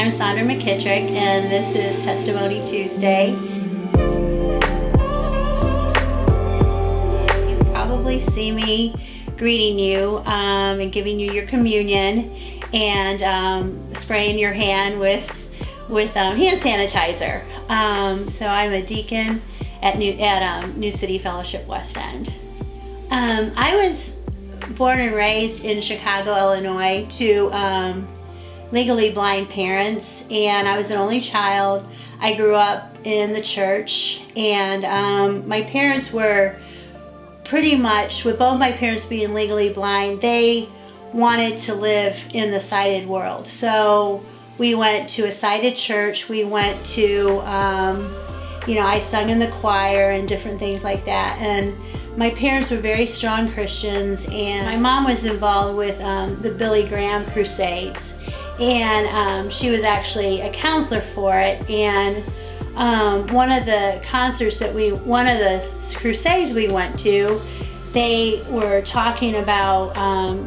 I'm Sondra McKittrick, and this is Testimony Tuesday. You probably see me greeting you and giving you your communion and spraying your hand with hand sanitizer. So I'm a deacon at New City Fellowship West End. I was born and raised in Chicago, Illinois, to legally blind parents, and I was an only child. I grew up in the church, and my parents were pretty much, with both my parents being legally blind, they wanted to live in the sighted world. So we went to a sighted church. We went to, I sung in the choir and different things like that. And my parents were very strong Christians, and my mom was involved with the Billy Graham Crusades. And she was actually a counselor for it. And one of the crusades we went to, they were talking about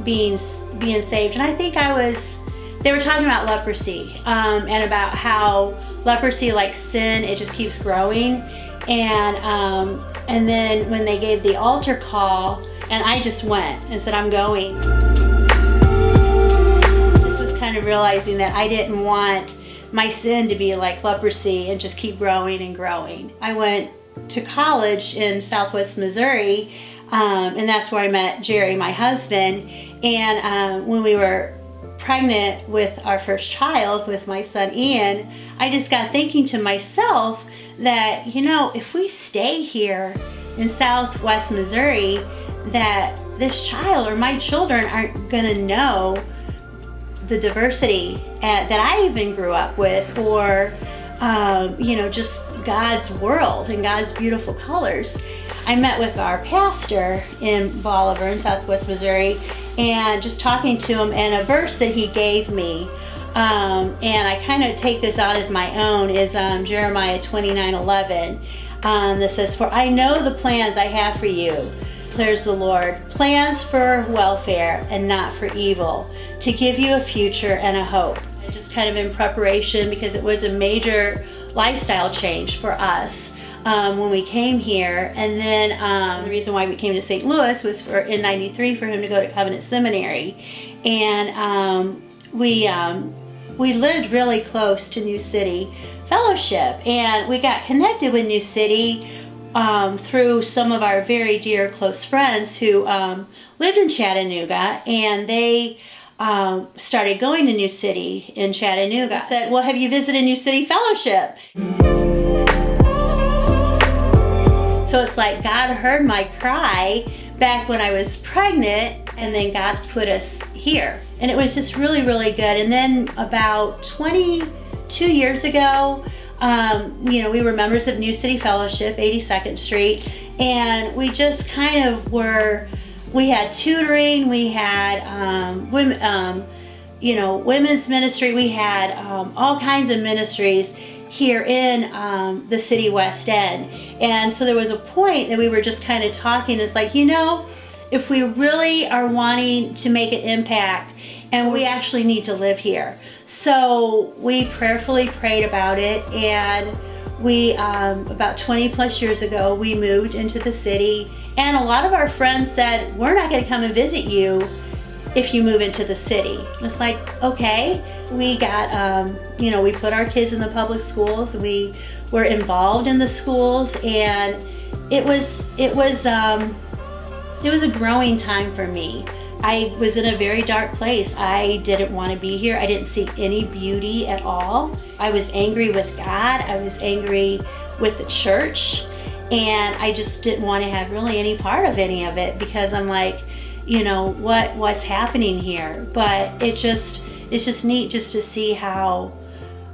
being saved. And I think they were talking about leprosy and about how leprosy, like sin, it just keeps growing. And then when they gave the altar call, and I just went and said, I'm going. This was kind of realizing that I didn't want my sin to be like leprosy and just keep growing and growing. I went to college in Southwest Missouri, and that's where I met Jerry, my husband. And when we were pregnant with our first child, with my son Ian, I just got thinking to myself that, if we stay here in Southwest Missouri, that this child or my children aren't gonna know the diversity that I even grew up with, or just God's world and God's beautiful colors. I met with our pastor in Bolivar in Southwest Missouri, and just talking to him, and a verse that he gave me, and I kind of take this out as my own, is Jeremiah 29:11, that says, "For I know the plans I have for you, declares the Lord, plans for welfare and not for evil, to give you a future and a hope." Just kind of in preparation, because it was a major lifestyle change for us when we came here. And then the reason why we came to St. Louis was in '93 for him to go to Covenant Seminary. And we lived really close to New City Fellowship, and we got connected with New City through some of our very dear close friends who lived in Chattanooga, and they started going to New City in Chattanooga. I said, well, have you visited New City Fellowship? So it's like God heard my cry back when I was pregnant, and then God put us here. And it was just really, really good. And then about 22 years ago, we were members of New City Fellowship, 82nd Street, and we just kind of we had tutoring, we had women's ministry, we had all kinds of ministries here in the city West End. And so there was a point that we were just kind of talking, it's like, if we really are wanting to make an impact, and we actually need to live here. So we prayerfully prayed about it, and we, about 20 plus years ago, we moved into the city. And a lot of our friends said, we're not gonna come and visit you if you move into the city. It's like, okay. We got, we put our kids in the public schools. We were involved in the schools, and it was a growing time for me. I was in a very dark place. I didn't want to be here. I didn't see any beauty at all. I was angry with God. I was angry with the church, and I just didn't want to have really any part of any of it, because I'm like, what's happening here? But it's just neat just to see how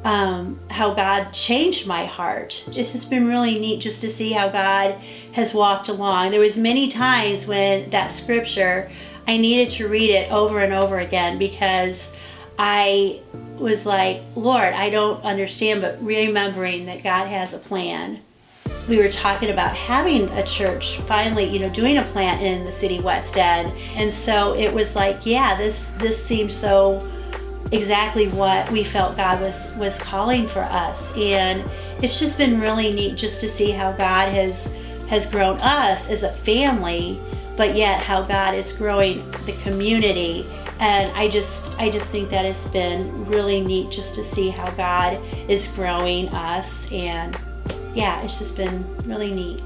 God changed my heart. It's just been really neat just to see how God has walked along. There was many times when that scripture, I needed to read it over and over again, because I was like, Lord, I don't understand, but remembering that God has a plan. We were talking about having a church, finally, doing a plant in the city West End. And so it was like, yeah, this seems so exactly what we felt God was calling for us. And it's just been really neat just to see how God has grown us as a family, but yet how God is growing the community. And I just think that it's been really neat just to see how God is growing us. And yeah, it's just been really neat.